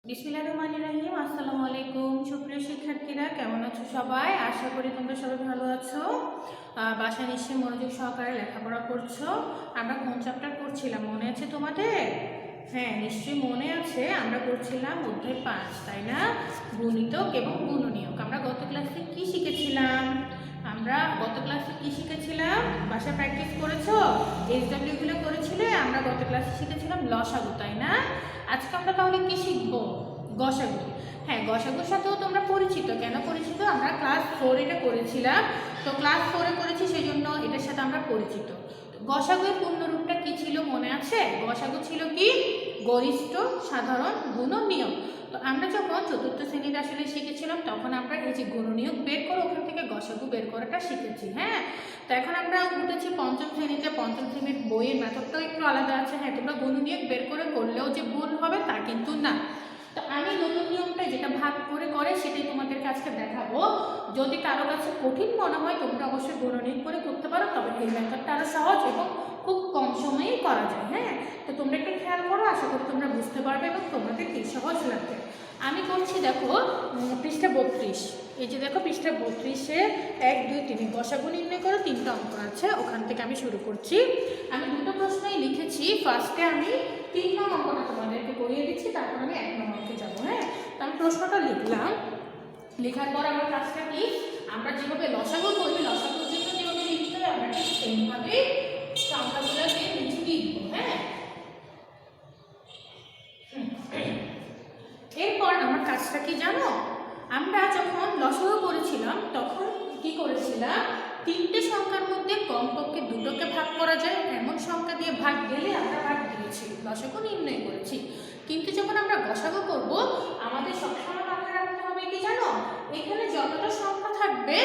বিসমিল্লাহির রহমানির রহিম। আসসালামু আলাইকুম সুপ্রিয় শিক্ষার্থীরা, কেমন আছো সবাই? আশা করি তোমরা সবাই ভালো আছো। বাসায় নিশ্চয়ই মনোযোগ সহকারে লেখাপড়া করছো। আমরা কোন চ্যাপ্টার করছিলাম মনে আছে তোমাদের? হ্যাঁ, নিশ্চয়ই মনে আছে। আমরা করছিলাম অধ্যায় 5, তাই না? গুণিতক এবং গুণনীয়ক। আমরা গত ক্লাসে কি শিখেছিলাম? বাসায় প্র্যাকটিস করেছো? SW গুলো করেছিলে? আমরা গত ক্লাসে শিখেছিলাম লসাগু, তাই না? আজকে আমরা তাহলে কি শিখবো? গসাগু। হ্যাঁ, গসাগুর সাথেও তোমরা পরিচিত। কেন পরিচিত? আমরা ক্লাস 4 এটা করেছিলাম, তো ক্লাস 4 করেছি, সেই জন্য এটার সাথে আমরা পরিচিত। গসাগুর পূর্ণরূপটা কি ছিল মনে আছে? গসাগু ছিল কি? গরিষ্ঠ সাধারণ গুণনীয়ক। তো আমরা যখন চতুর্থ শ্রেণীতে আসলে শিখেছিলাম, তখন আমরা এই যে গুণনীয়ক বের করে ওখান থেকে গসাগু বের করাটা শিখেছি। হ্যাঁ, তো এখন আমরা উঠেছি পঞ্চম শ্রেণীতে। পঞ্চম শ্রেণীর বইয়ের মেথডটাও একটু আলাদা আছে। হ্যাঁ, তোমরা গুণনীয়ক বের করে করলেও যে ভুল হবে তা কিন্তু না। তো আমি নতুন নিয়মটা যেটা ভাগ করে করে সেটাই তোমাদেরকে আজকে দেখাবো। যদি কারো কাছে কঠিন মনে হয়, তোমরা অবশ্যই গুণনীয়ক করে করতে পারো, তবে এই মেথডটা আরও সহজ এবং খুব কম সময়েই করা যায়। হ্যাঁ, তো তোমরা একটু খেয়াল করো, আশা করি তোমরা বুঝতে পারবে এবং তোমাদের কি সহজ লাগবে। আমি করছি, দেখো পৃষ্ঠা 32। এই যে দেখো পৃষ্ঠা 32-এ 1, 2, 3 গসাগু নির্ণয় করো, 3টা অঙ্ক আছে, ওখান থেকে আমি শুরু করছি। আমি দুটো প্রশ্নই লিখেছি। ফার্স্টে আমি 3 নং অঙ্কটা তোমাদেরকে করিয়ে দিচ্ছি, তারপর আমি 1 নং অঙ্কে যাবো। হ্যাঁ, তো আমি প্রশ্নটা লিখলাম। লেখার পর আমার কাজটা কি? আমরা যেভাবে লসাগু করি, লসাগুর জন্য যেভাবে লিখতে হয় আমরা ঠিক সেইভাবে সংখ্যাগুলোকে নিচে লিখবো। হ্যাঁ, এরপর আমার কাজটা কি জানো? আমরা যখন লসাগু করেছিলাম তখন কি করেছিলাম? 3টে সংখ্যার মধ্যে কমপক্ষে 2টোকে ভাগ করা যায় এমন সংখ্যা দিয়ে ভাগ গেলে আমরা ভাগ দিয়েছি, লসাগু নির্ণয় করেছি। কিন্তু যখন আমরা গসাগু করব, আমাদের সবসময় মাথায় রাখতে হবে কি জানো? এখানে যতটা সংখ্যা থাকবে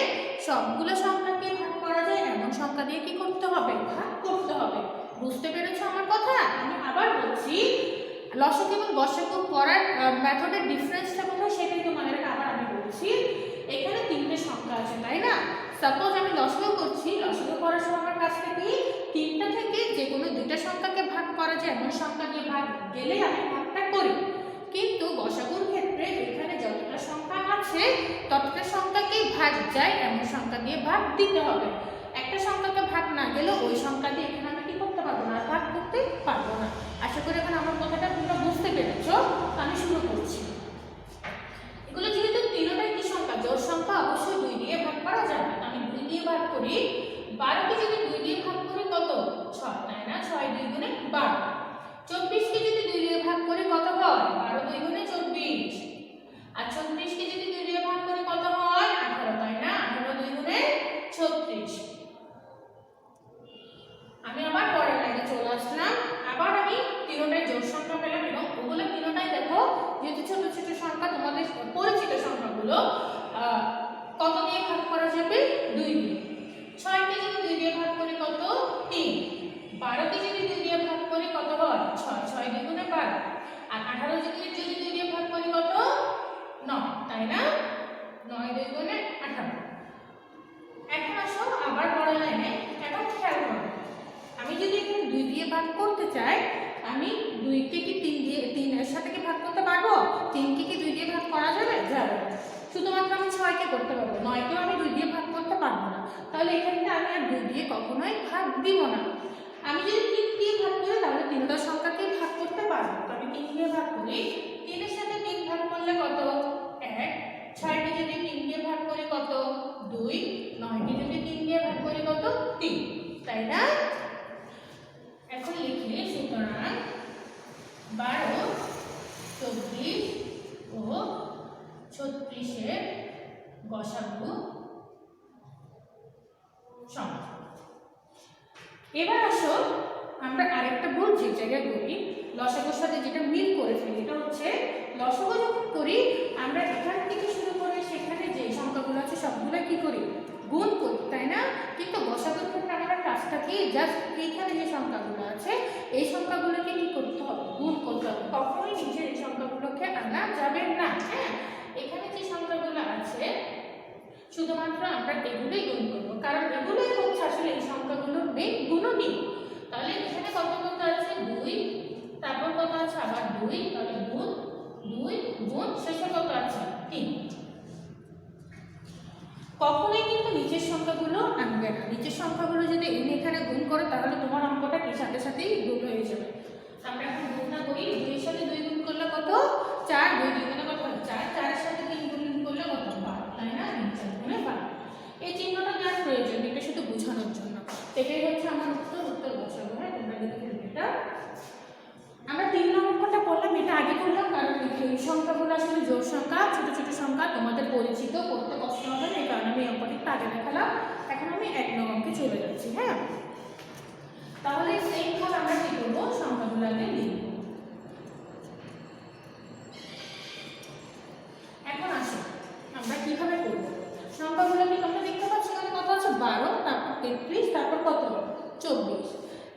সবগুলো সংখ্যাকে ভাগ করা যায় এমন সংখ্যা দিয়ে কি করতে হবে? ভাগ করতে হবে। বুঝতে পেরেছো আমার কথা? আমি আবার বলছি, লসাগু এবং গসাগু করার মেথডের ডিফারেন্সটা কোথায় সেটাই তোমাদেরকে আবার আমি বলছি। এখানে 3টে সংখ্যা আছে, তাই না? সাপোজ আমি লসাগু করছি, লসাগু করার সময় আমার কাছটা কি? 3টা থেকে যে কোনো 2টা সংখ্যাকে ভাগ করা যায় এমন সংখ্যা দিয়ে ভাগ গেলে আমি ভাগটা করি। কিন্তু গসাগুর ক্ষেত্রে এখানে যতটা সংখ্যা আছে ততটা সংখ্যাকেই ভাগ যায় এমন সংখ্যা দিয়ে ভাগ দিতে হবে। একটা সংখ্যাকে ভাগ না গেলে ওই সংখ্যা দিয়ে এখানে আমি কি করতে পারবো না? ভাগ করতে পারবো না। আশা করি এখন আমার কথাটা তোমরা বুঝতে পেরেছো। আমি শুরু করছি। এগুলো যেহেতু তিনটাই কি সংখ্যা, জোড় সংখ্যা, অবশ্যই 2 দিয়ে ভাগ করা যাবে। আমি 2 দিয়ে ভাগ করি। 12কে যদি 2 দিয়ে ভাগ করি কত? 6, তাই না? 6 2 গুণে 12। 24কে যদি 2 দিয়ে ভাগ করি কত হয়? 12 2 গুণে 24। আর 36কে যদি 2 দিয়ে ভাগ করি কত হয়? 18, তাই না? 18 2 গুণে 36। আমি আবার পরের লাইনে চলে আসলাম। আবার আমি তিনটাই জোড় সংখ্যা পেলাম এবং ওগুলো তিনটাই দেখো যেহেতু ছোট ছোট সংখ্যা, তোমাদের পরিচিত সংখ্যাগুলো কত দিয়ে ভাগ করা যাবে? 2 দিয়ে। 6কে যদি 2 দিয়ে ভাগ করি কত? 3। 12কে যদি 2 দিয়ে ভাগ করি কত হয়? 6, 6 2 গুণে 12। আর 18 যদি 2 দিয়ে ভাগ করি কত? 9, তাই না? 9 2 গুণে 18। এখন আসো আবার পরের লাইনে। এখন খেয়াল করো, আমি যদি এখানে 2 দিয়ে ভাগ করতে চাই, আমি 2কে কি 3 দিয়ে 3 এর সাথে কি ভাগ করতে পারবো? 3কে কি 2 দিয়ে ভাগ করা যাবে? যাবে। শুধুমাত্র আমি 6কে করতে পারবো, 9কেও আমি 2 দিয়ে ভাগ করতে পারবো না। তাহলে এখানে আমি আর 2 দিয়ে কখনোই ভাগ দিব না। আমি যদি 3 দিয়ে ভাগ করি তাহলে 3টা সংখ্যাকে ভাগ করতে পারবো। তো আমি 3 দিয়ে ভাগ করি। 3 এর সাথে 3 ভাগ করলে কত? 1। 6কে যদি 3 দিয়ে ভাগ করি কত? 2। 9কে যদি 3 দিয়ে ভাগ করি কত? 3, তাই না? এখন লিখি, সুতরাং 12, 24 ও 36-এর গসাগু সংখ্যা। এবার আসো আমরা আরেকটা ভুল যে জায়গায় করি, লসাগুর সাথে যেটা মিল করে ফেলি, এটা হচ্ছে লসাগু যখন করি আমরা এখান থেকে শুরু করে সেখানে যে সংখ্যাগুলো আছে সবগুলো কি করি? গুণ করি, তাই না? কিন্তু গসাগুর ক্ষেত্রে আমরা কাজটা কি? জাস্ট এইখানে যে সংখ্যাগুলো আছে এই সংখ্যাগুলোকে কি করতে হবে? গুণ করতে হবে। কখনোই নিচের এই সংখ্যাগুলোকে আনা যাবে না। হ্যাঁ, এখানে যে সংখ্যাগুলো আছে শুধুমাত্র আমরা এগুলোই গুণ করবো, কারণ এগুলোই হচ্ছে আসলে এই সংখ্যাগুলোর মেইন গুণনীয়ক। তাহলে এখানে কত কত আছে? 2, তারপর কত আছে? আবার 2, তাহলে গুণ 2 গুণ শেষে কত আছে 3। কখনোই কিন্তু নিচের সংখ্যাগুলো আনবে না। নিচের সংখ্যাগুলো যদি এনে এখানে গুণ করো তাহলে তোমার অঙ্কটা কি সাথে সাথেই গুণ হয়ে যাবে। আমরা এখন গুণটা করি। 2 এর সাথে 2 গুণ করলে কত 4, 2 দ্বিগুণে কত 4, 4 এর সাথে 3 গুণ করলে কত 12, তাই না? 3 4 গুণে 12। এই চিহ্নটা দেওয়ার প্রয়োজন, এটা শুধু বোঝানোর জন্য। এটাই হচ্ছে আমার উত্তর বসাবো। হ্যাঁ, তোমরা লিখে দেবে এটা। আমরা 3 নম্বরটা করলাম, এটা আগে করলাম কারণ এই সংখ্যাগুলো আসলে জোড় সংখ্যা, ছোট ছোট সংখ্যা তোমাদের পরিচিত, করতে কষ্ট হবে না, এই কারণে আমি অঙ্কটা আগে দেখালাম। এখন আমি 1 নম্বর অঙ্কে চলে যাচ্ছি। হ্যাঁ, তাহলে সেম ভাবে আমরা কি করবো, সংখ্যাগুলো আগে লিখব। এখন আসো আমরা কিভাবে করব সংখ্যাগুলো। কি তোমরা দেখতে পাচ্ছ এখানে কত আছে 12, তারপর 33, তারপর কত 24।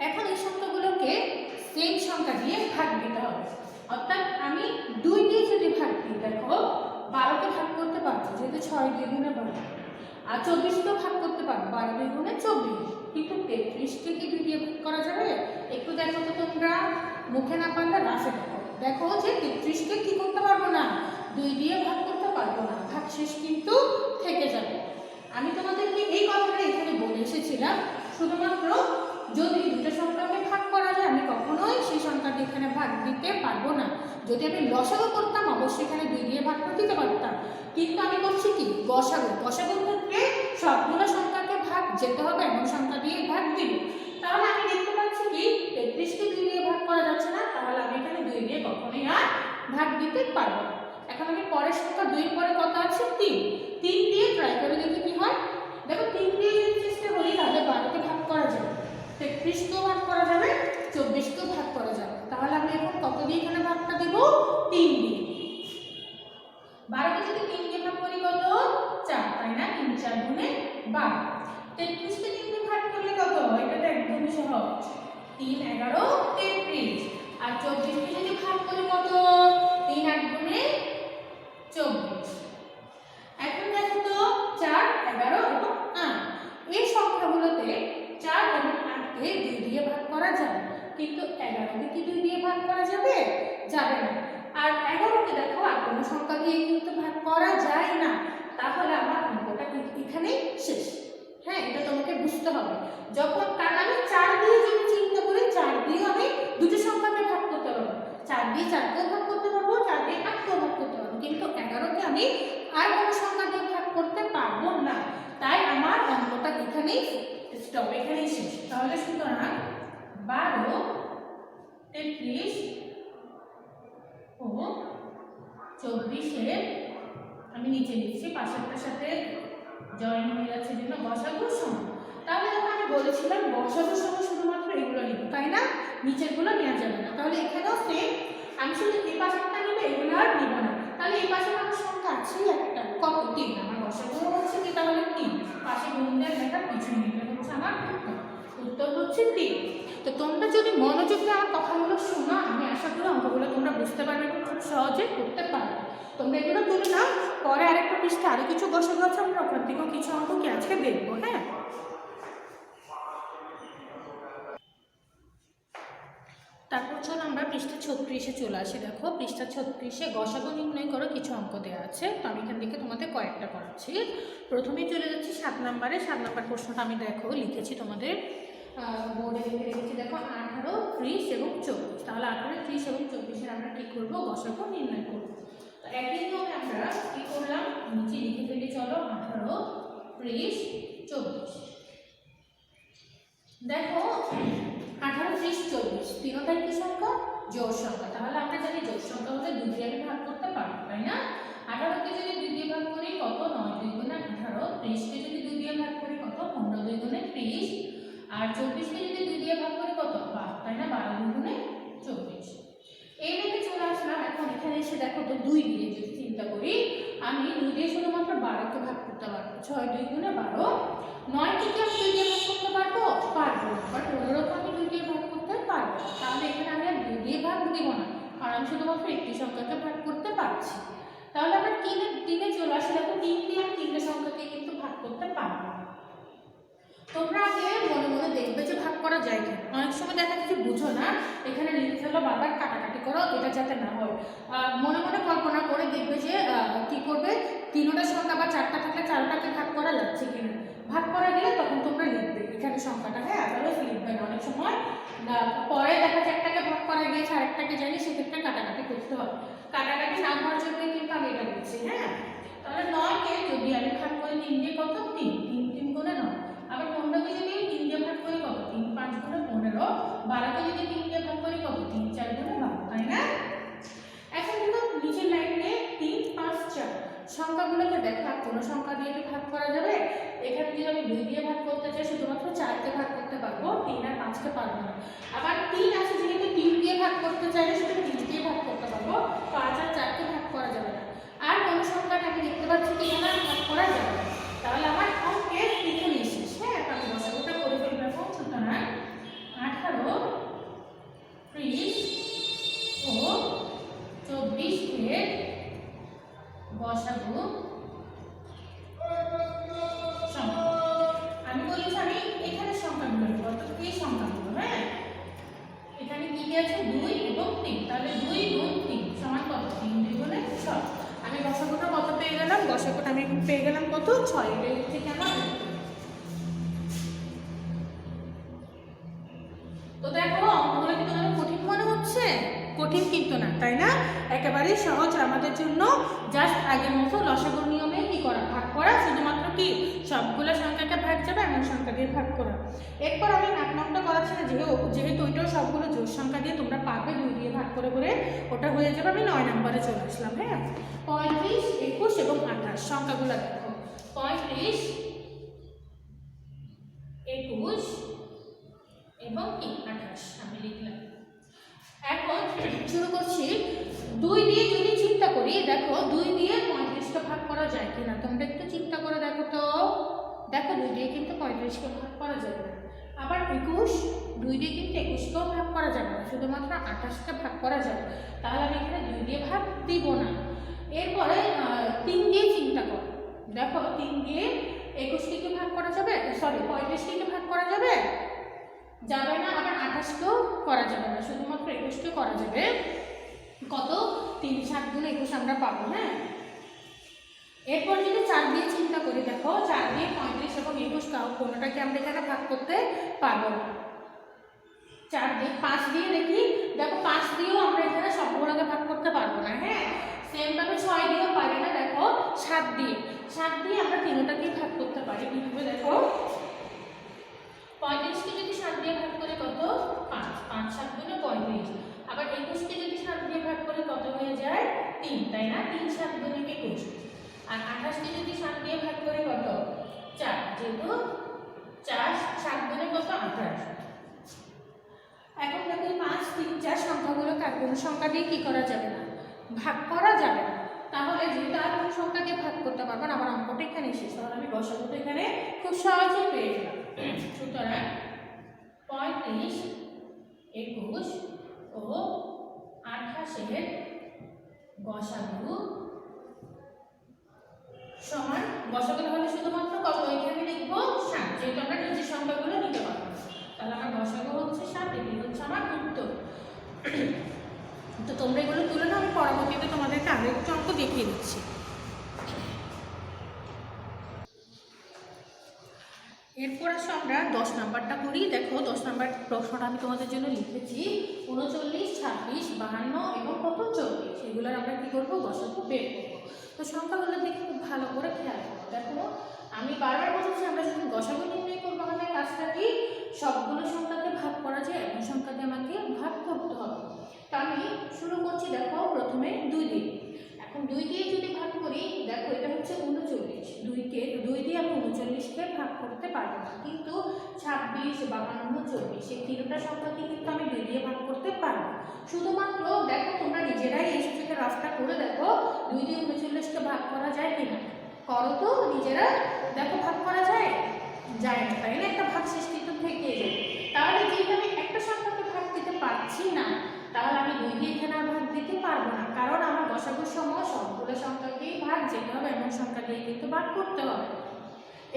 এখন এই সংখ্যাগুলোকে সেম সংখ্যা দিয়ে ভাগ দিতে হবে। অর্থাৎ আমি 2 দিয়ে যদি ভাগ দিই, দেখো 12কে ভাগ করতে পারবো যেহেতু 6 2 গুণে 12, আর 24কেও ভাগ করতে পারবো 12 2 গুণে 24। কিন্তু 33কে কি 2 দিয়ে ভাগ করা যাবে? একটু দেখো তো তোমরা, মুখে না পারলে রাফে দেখো। দেখো যে 33কে কি করতে পারবো না, 2 দিয়ে ভাগ করতে পারবো না, ভাগশেষ কিন্তু থেকে যাবে। আমি তোমাদেরকে এই কথাটা এখানে বলে এসেছিলাম, শুধুমাত্র যদি দুটো সংখ্যাকে ভাগ করা যায় আমি কখনোই সেই সংখ্যাটি এখানে ভাগ দিতে পারবো না। যদি আমি লসাগু করতাম অবশ্যই এখানে 2 দিয়ে ভাগ করে দিতে পারতাম, কিন্তু আমি করছি কি গসাগু। গসাগুর ক্ষেত্রে সবগুলো সংখ্যাকে ভাগ যেতে হবে, এমন সংখ্যা দিয়ে ভাগ দিব। তাহলে আমি দেখতে পাচ্ছি কি 33কে 2 দিয়ে ভাগ করা যাচ্ছে না, তাহলে আমি এখানে 2 দিয়ে কখনোই আর ভাগ দিতে পারবো না। এখন আমি পরের সংখ্যা 2 এর পরে কত আছে 3, 3 দিয়ে ট্রাই করে দেখি কি হয়। দেখো 3 দিয়ে যদি চেষ্টা করি তাহলে 12কে ভাগ করা যাবে, 33কেও ভাগ করা যাবে, 24কেও ভাগ করা যাবে। তাহলে আমি এখন কত দিয়ে এখানে ভাগটা দেব 3 দিয়ে। 12কে যদি 3 দিয়ে ভাগ করি কত 4, তাই না? 3 4 গুণে 12। 33কে 3 দিয়ে ভাগ করলে কত, এটা তো একদমই সহজ, 3 11 33। আর 24কে যদি ভাগ করি কত 3 8 গুণে 24। এখন দেখো তো 4 11 এবং 8, এই সংখ্যাগুলোতে 4 এবং 8কে 2 দিয়ে ভাগ করা যাবে, কিন্তু 11কে কি 2 দিয়ে ভাগ করা যাবে? যাবে না। আর 11কে দেখো আর কোনো সংখ্যা দিয়ে কিন্তু ভাগ করা যায় না। তাহলে আমার অঙ্কটা এখানেই শেষ। হ্যাঁ, এটা তোমাকে বুঝতে হবে। যখন কারণ আমি 4 দিয়ে যদি চিন্তা করি, 4 দিয়ে আমি দুটো সংখ্যাকে ভাগ করতে পারবো, 4 দিয়ে 4কেও ভাগ করতে পারবো, 4 দিয়ে 8কেও ভাগ করতে পারবো, কিন্তু 11কে আমি আর কোনো সংখ্যা দিয়ে ভাগ করতে পারবো না। তাই আমার অঙ্কটা এখানেই স্টপ, এখানেই শেষ। তাহলে সুতরাং 12 33 ও 24-এর আমি নিচে লিখছি, পাশেরটার সাথে জয়েন হয়ে যাচ্ছে জন্য গসাগু সমান। তাহলে যখন আমি বলেছিলাম গসাগু সমান শুধুমাত্র এগুলো লিখবো, তাই না? নিচেরগুলো নেওয়া যাবে না। তাহলে এখানেও সেম, আমি শুধু এই পাশেরটা নিব, এগুলো আর নিব না। তাহলে এই পাশে আমার সংখ্যা আছে একটা, কত 3, আমার গসাগু হচ্ছে কি তাহলে 3, পাশে গুণ দিয়ে লেখা পিছনে নিলে হচ্ছে আমার উত্তর হচ্ছে 3। তো তোমরা যদি মনোযোগ দিয়ে আমার কথাগুলো শোনো, আমি আশা করি অঙ্কগুলো তোমরা বুঝতে পারবে এবং খুব সহজে করতে পারবে। তোমরা এগুলো তুলে নাও, পরে আরেকটা পৃষ্ঠা আরো কিছু গসাগু আছে, আমরা ওখান থেকেও কিছু অঙ্ক কি আজকে দেখবো। হ্যাঁ, তারপর চলো আমরা পৃষ্ঠা 36-এ চলে আসি। দেখো পৃষ্ঠা 36-এ গসাগু নির্ণয় করো কিছু অঙ্ক দেওয়া আছে। তো আমি এখান থেকে তোমাদের কয়েকটা করাচ্ছি। প্রথমেই চলে যাচ্ছি 7 নম্বরে। 7 নম্বর প্রশ্নটা আমি দেখো লিখেছি তোমাদের বোর্ডে লিখে রেখেছি। দেখো 18 30 এবং 24। তাহলে 18 30 এবং 24-এর আমরা কি করবো, গসাগু নির্ণয় করবো। তো একই নিয়মে আমরা কি করলাম, নিচে লিখে ফেলি চলো 18 30 24। দেখো 18 30 24 তিনটাই কি সংখ্যা, জোড় সংখ্যা। তাহলে আমরা জানি জোড় সংখ্যা হলে 2 দিয়ে আমি ভাগ করতে পারবো, তাই না? 18কে যদি 2 দিয়ে ভাগ করি কত 9 2 গুণে 18, 30কে যদি 2 দিয়ে ভাগ করি কত 15 2 গুণে 30, আর 24কে যদি 2 দিয়ে ভাগ করি কত 12, তাই না? 12 2 গুণে 24। এই রেখে চলে আসলাম। এখন এখানে এসে দেখো তো 2 দিয়ে যদি চিন্তা করি, আমি 2 দিয়ে শুধুমাত্র 12কে ভাগ করতে পারবো, 6 2 গুণে 12। 9কে কি আমি 2 দিয়ে ভাগ করতে পারবো? পারবো না। বাট 15কে আমি 2 দিয়ে ভাগ করতে পারবো। তাহলে এখানে আমি আর 2 দিয়ে ভাগ দিব না, কারণ আমি শুধুমাত্র একটি সংখ্যাকে ভাগ করতে পারছি। তাহলে আমরা 3-এ চলে আসি। দেখো 3 দিয়ে আমি 3টে সংখ্যাকে কিন্তু ভাগ করতে পারবো। তোমরা আগে মনে মনে দেখবে যে ভাগ করা যায় কিনা। অনেক সময় দেখা যাচ্ছে বুঝো না, এখানে লিখে ফেলো, বারবার কাটাকাটি করো, এটা যাতে না হয়। মনে মনে কল্পনা করে দেখবে যে কি করবে, তিনটা সংখ্যা বা চারটা থাকলে চারটাকে ভাগ করা যাচ্ছে কিনা। ভাগ করা গেলে তখন তোমরা লিখবে এখানে সংখ্যাটা, হ্যাঁ, আদারওয়াইজ লিখবে না। অনেক সময় পরে দেখা যায় একটাকে ভাগ করা গিয়েছে আরেকটাকে জানি, সেক্ষেত্রে কাটাকাটি করতে হবে। কাটাকাটি না হওয়ার জন্যই কিন্তু আমি এটা বলছি, হ্যাঁ। তাহলে 9কে যদি আমি ভাগ করি 3 দিয়ে কত, 3, 3 3 গুণে 9। আবার 15কে যদি 3 দিয়ে ভাগ করি কত, 3 5 গুণে 15। 12কে যদি 3 দিয়ে ভাগ করি কত, 3 4 গুণে 12, তাই না? এখন দেখো নিচের লাইনে 3 5 4 সংখ্যাগুলোকে দেখো কোন সংখ্যা দিয়ে কি ভাগ করা যাবে। এখানে যদি আমি 2 দিয়ে ভাগ করতে চাই শুধুমাত্র 4 কে ভাগ করতে পারবো, 3 আর 5 কে পারবো না। আবার 3 আছে যেহেতু 3 দিয়ে ভাগ করতে চাইলে শুধু 3 দিয়ে ভাগ করতে পারবো, 5 আর 4 কে ভাগ করা যাবে না। আর কোন সংখ্যাটা আমি দেখতে পাচ্ছি কি না ভাগ করা যাবে না। তাহলে আমার অঙ্কের এখানে শেষ, হ্যাঁ। আমি বসাবোটা করে ফেলবো। সুতরাং 18 30 ও 24 এর গসাগু সংখ্যা। আমি বলেছি আমি এখানে সংখ্যাগুলো লিখব, অর্থাৎ এই সংখ্যাগুলো, হ্যাঁ। এখানে কি কি আছে, 2 এবং 3। তাহলে 2 গুণ 3 সমান কত, 3 2 গুণে 6। আমি গসাগুটা কত পেয়ে গেলাম, গসাগুটা আমি এখন পেয়ে গেলাম কত, 6। এটা হচ্ছে কি আমার। তো দেখো অঙ্কগুলো কি তোমাদের কঠিন মনে হচ্ছে? কঠিন কিন্তু না, তাই না? একেবারেই সহজ আমাদের জন্য। জাস্ট আগের মতো লসাগু নিয়মে কি করা, ভাগ করা, শুধুমাত্র কি সবগুলো সংখ্যাকে ভাগ যাবে এমন সংখ্যা দিয়ে ভাগ করা। এরপর আমি 8 নম্বরটা করাচ্ছি না, যেহেতু ওইটাও সবগুলো জোড় সংখ্যা দিয়ে তোমরা পারবে, 2 দিয়ে ভাগ করে করে ওটা হয়ে যাবে। আমি 9 নম্বরে চলে আসলাম, হ্যাঁ। 35 21 এবং 28 সংখ্যাগুলো দেখো, 35 21 এবং 28 আমি লিখলাম। এখন শুরু করছি। 2 দিয়ে যদি চিন্তা করি, দেখো 2 দিয়ে 35কে ভাগ করা যায় কিনা, তোমরা একটু চিন্তা করে দেখো তো। দেখো 2 দিয়ে কিন্তু 35কে ভাগ করা যাবে না। আবার 21, 2 দিয়ে কিন্তু 21কেও ভাগ করা যাবে না, শুধুমাত্র 28কে ভাগ করা যাবে। তাহলে আমি এখানে 2 দিয়ে ভাগ দিব না। এরপরে 3 দিয়ে চিন্তা করো, দেখো 3 দিয়ে 21কে কি ভাগ করা যাবে, সরি 35কে কি ভাগ করা যাবে, যাবে না। আবার 28কেও করা যাবে না, শুধুমাত্র 21কে করা যাবে। কত, 3 7 গুণ 21 আমরা পাবো, হ্যাঁ। এরপর যদি 4 দিয়ে চিন্তা করি, দেখো 4 দিয়ে 35 এবং 21 কোনোটাকে আমরা এখানে ভাগ করতে পারবো না। 4 দিয়ে 5 দিয়ে দেখি, দেখো 5 দিয়েও আমরা এখানে সবগুলোকে ভাগ করতে পারবো না, হ্যাঁ। সেম ভাবে 6 দিয়েও পারি না। দেখো 7 দিয়ে আমরা তিনটাকেই ভাগ করতে পারি। কিভাবে দেখো, 35কে যদি 7 দিয়ে ভাগ করে কত, 5, 5 7 গুণে 35। আবার 21কে যদি 7 দিয়ে ভাগ করে কত হয়ে যায়, 3, তাই না? 3 7 গুণে 21। আর 28কে যদি 7 দিয়ে ভাগ করে কত, 4, যেহেতু 4 7 গুণে কত, 28। এখন দেখো 5 3 4 সংখ্যাগুলোকে আর কোনো সংখ্যা দিয়ে কি করা যাবে না, ভাগ করা যাবে না। তাহলে যেহেতু আর কোনো সংখ্যা দিয়ে ভাগ করতে পারবো না, আমার অঙ্কটা এখানে শেষ। তাহলে আমি গসাগুটা এখানে খুব সহজেই পেয়ে গেলাম। সুতরাং 35 21 ও 28 এর গসাগু সমান, গসাগু তাহলে শুধুমাত্র কত, এখানে লিখবো 7, যেহেতু আমরা নিচের সংখ্যাগুলো নিতে পারবো। তাহলে আমার গসাগু হচ্ছে 7, এটি হচ্ছে আমার উত্তর। তো তোমরা এগুলো তুলে নাও, আমি পরবর্তীতে তোমাদেরকে আরেকটু অঙ্ক দেখিয়ে দিচ্ছি। এরপর আসো আমরা 10 নাম্বারটা করি। দেখো 10 নাম্বার প্রশ্নটা আমি তোমাদের জন্য লিখেছি 39 26 52 এবং কত 24। এগুলোর আমরা কি করবো, গসাগু বের করবো। তো সংখ্যাগুলো দেখে খুব ভালো করে খেয়াল করো। দেখো আমি বারবার বলছি, আমরা যখন গসাগু নির্ণয় করবো আমাদের কাজটা কি, সবগুলো সংখ্যাকে ভাগ করা যায় এমন সংখ্যা দিয়ে আমাকে ভাগ করতে হবে। তো আমি শুরু করছি। দেখো প্রথমে 2 দিয়ে, এখন 2 দিয়ে যদি ভাগ করি, দেখো এটা হচ্ছে 39, 2 দিয়ে আমি 39কে ভাগ করতে পারবো না, কিন্তু 26 52 24 এই তিনটা সংখ্যাকে কিন্তু আমি 2 দিয়ে ভাগ করতে পারবো। শুধুমাত্র দেখো তোমরা নিজেরাই এই থেকে রাফটা করে দেখো 2 দিয়ে 39কে ভাগ করা যায় কিনা, করো তো নিজেরা, দেখো ভাগ করা যায় না, তাই না? একটা ভাগ সৃষ্টি তো থেকে যায়। তাহলে যেহেতু আমি একটা সংখ্যাকে ভাগ দিতে পারছি না, তাহলে আমি 2 দিয়ে এখানে আর ভাগ দিতে পারবো না, কারণ আমার গসাগুর সময় সবগুলো সংখ্যাকেই ভাগ যেতে হবে এমন সংখ্যা দিয়ে কিন্তু ভাগ করতে হবে।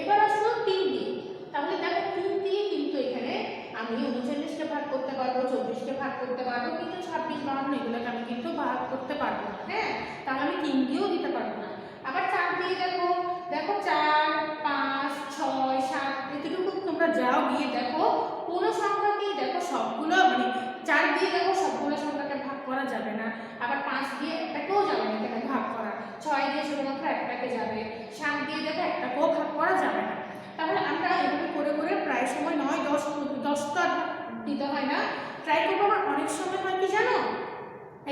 এবার আসলো 3 দিয়ে, তাহলে দেখো 3 দিয়ে কিন্তু এখানে আমি 39কে ভাগ করতে পারবো, 24কে ভাগ করতে পারবো, কিন্তু 26, 52 এগুলোকে আমি কিন্তু ভাগ করতে পারবো না। হ্যাঁ, তাহলে আমি 3 দিয়েও দিতে পারবো না। আবার 4 দিয়ে দেখো, দেখো 4, 5, 6, 7 এতটুকু তোমরা যাও গিয়ে দেখো কোনো সংখ্যাকেই দেখো সবগুলো মানে 4 দিয়ে দেখো সবগুলো সংখ্যাকে ভাগ করা যাবে না। আবার 5 দিয়ে একটাকেও যাবে না এখানে ভাগ করা, 6 দিয়ে শুধুমাত্র একটাকে যাবে, 7 দিয়ে দেখো একটাকেও ভাগ করা যাবে না। তাহলে আমরা এভাবে করে করে প্রায় সময় 9, 10 তো আর দিতে হয় না, ট্রাই করবো। আবার অনেক সময় হয় কি জানো,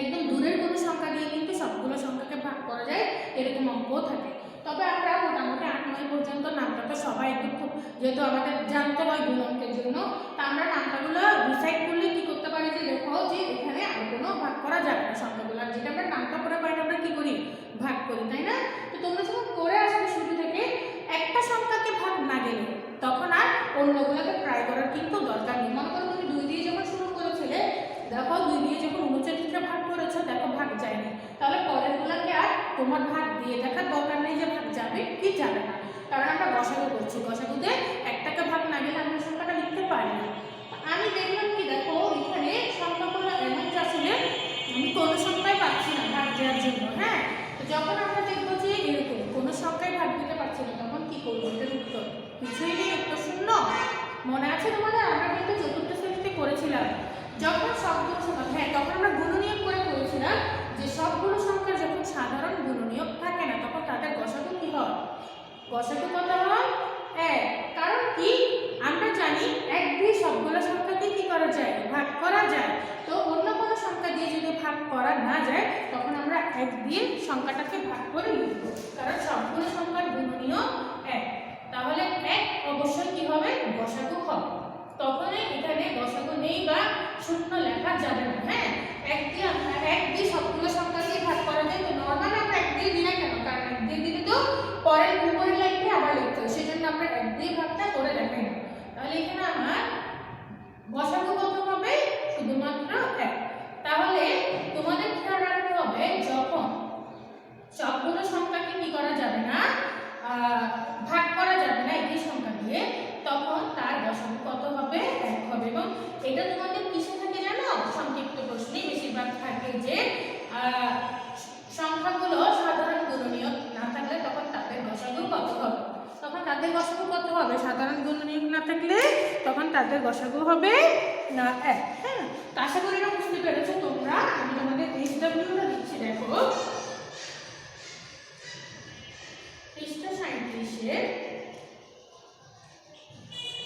একদম দূরের কোনো সংখ্যা দিয়ে কিন্তু সবগুলো সংখ্যাকে ভাগ করা যায়, এরকম অঙ্কও থাকে। তবে আমরা মোটামুটি 8, 9 পর্যন্ত নামটা তো সবাই একটু খুব, যেহেতু আমাদের জানতে হয় গুণনকের জন্য, তা আমরা নামটাগুলো ডিসাইড করলে কি করতে পারি যে দেখো যে এখানে আর কোনো ভাগ করা যাবে না সংখ্যাগুলো, আর যেটা আমরা নামটা করে পাই আমরা কি করি, ভাগ করি, তাই না? তো তোমরা যখন করে আসবে শুরু থেকে একটা সংখ্যাকে ভাগ না গেলে তখন আর অন্যগুলোকে ট্রাই করার কিন্তু দরকার নেই। মনে করো তুমি 2 দিয়ে যখন শুরু করেছিলে, দেখো 2 দিয়ে যখন 39টা ভাগ করেছো, দেখো ভাগ যায়নি, তাহলে পরেরগুলোকে আর তোমার ভাগ দিয়ে দেখার দরকার নেই যে ভাগ যাবে কি যাবে না, কারণ আমরা গসাগু করছি, গসাগুতে একটাকে ভাগ না গেলে আমরা সংখ্যাটা লিখতে পারি না। আমি দেখলাম কি দেখো এখানে সংখ্যাগুলো এমন আসলে আমি কোনো সংখ্যাই পাচ্ছি না ভাগ দেওয়ার জন্য। হ্যাঁ, তো যখন আমরা দেখবো যে এরকম কোনো সংখ্যায় ভাগ দিতে পারছি না, তখন কি করবো? এটার উত্তর কিছুই নেই, উত্তর শূন্য। মনে আছে তোমাদের? আমরা কিন্তু চতুর্থ শ্রেণীতে করেছিলাম যখন সবগুলো সংখ্যা, হ্যাঁ তখন আমরা গুণনীয়ক করে করেছিলাম যে সবগুলো সংখ্যার যখন সাধারণ গুণনীয়ক থাকে না তখন তাদের গসাগু কি হয়? গসাগু কত হয়? 1। কারণ কি আমরা জানি 1 দিয়ে সবগুলো সংখ্যাকে কি করা যায়? ভাগ করা যায়। তো অন্য কোনো সংখ্যা দিয়ে যদি ভাগ করা না যায় তখন আমরা 1 দিয়ে সংখ্যাটাকে ভাগ করে লিখব, কারণ সবগুলো সংখ্যার গুণনীয়ক 1। তাহলে 1 অবশ্যই কি হবে? গসাগু হবে। তখনই এখানে গসাগু নেই বা শূন্য লেখা যাবে না। হ্যাঁ, 1 দিয়ে সবগুলো সংখ্যাকে ভাগ করা যায়। তো নরমালি আমরা 1 দিয়ে দিই না কেন? কারণ 1 দিয়ে দিলে তো পরের উপরের লাইনটি আবার লিখতে হয়, সেজন্য আমরা 1 দিয়ে ভাগটা করে দেখাই না। তাহলে এখানে আমার গসাগু কত হবে? শুধুমাত্র 1। তাহলে তোমাদের খেয়াল রাখতে হবে যখন সবগুলো সংখ্যাকে কি করা যাবে না, ভাগ করা যাবে না একই সংখ্যা দিয়ে, তখন তার গসাগু কত হবে? 1 হবে। এবং এটা তোমাদের কিসে থাকে জানো? সংক্ষিপ্ত প্রশ্নে বেশিরভাগ থাকে যে সংখ্যাগুলো সাধারণ গুণনীয়ক না থাকলে তখন তাদের গসাগু কত হবে? তখন তাদের গসাগু কত হবে? সাধারণ গুণনীয়ক না থাকলে তখন তাদের গসাগু হবে না 1। হ্যাঁ, তো আশা করি এটা বুঝতে পেরেছো তোমরা। আমি তোমাদের SWটা দিচ্ছি, দেখো পৃষ্ঠা 37-এর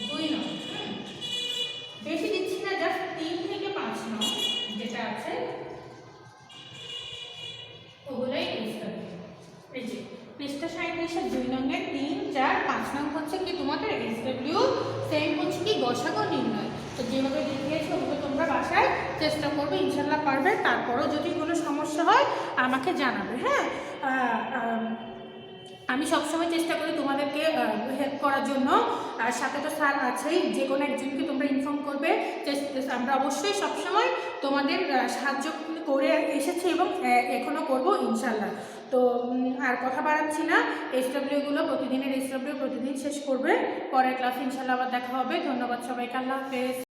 2 নম্বর। বেশি দিচ্ছি না, জাস্ট 3 থেকে 5 নম্বর যেটা আছে ওগুলাই SW। এই যে পৃষ্ঠা 37-এর 2 নম্বরের 3, 4, 5 নং হচ্ছে কি তোমাদের SW, সেম হচ্ছে কি গসাগু নির্ণয়। তো যেভাবে দেখিয়েছি ওগুলো তোমরা বাসায় চেষ্টা করবে, ইনশাল্লাহ পারবে। তারপরও যদি কোনো সমস্যা হয় আমাকে জানাবে। হ্যাঁ, আমি সবসময় চেষ্টা করি তোমাদেরকে হেল্প করার জন্য, আর সাথে তো স্যার আছেই, যে কোনো একজনকে তোমরা ইনফর্ম করবে। আমরা অবশ্যই সবসময় তোমাদের সাহায্য করে এসেছি এবং এখনও করবো ইনশাল্লাহ। তো আর কথা বাড়াচ্ছি না, SWগুলো প্রতিদিনের SW প্রতিদিন শেষ করবে। পরের ক্লাসে ইনশাল্লাহ আবার দেখা হবে। ধন্যবাদ সবাইকে, আল্লাহ হাফেজ।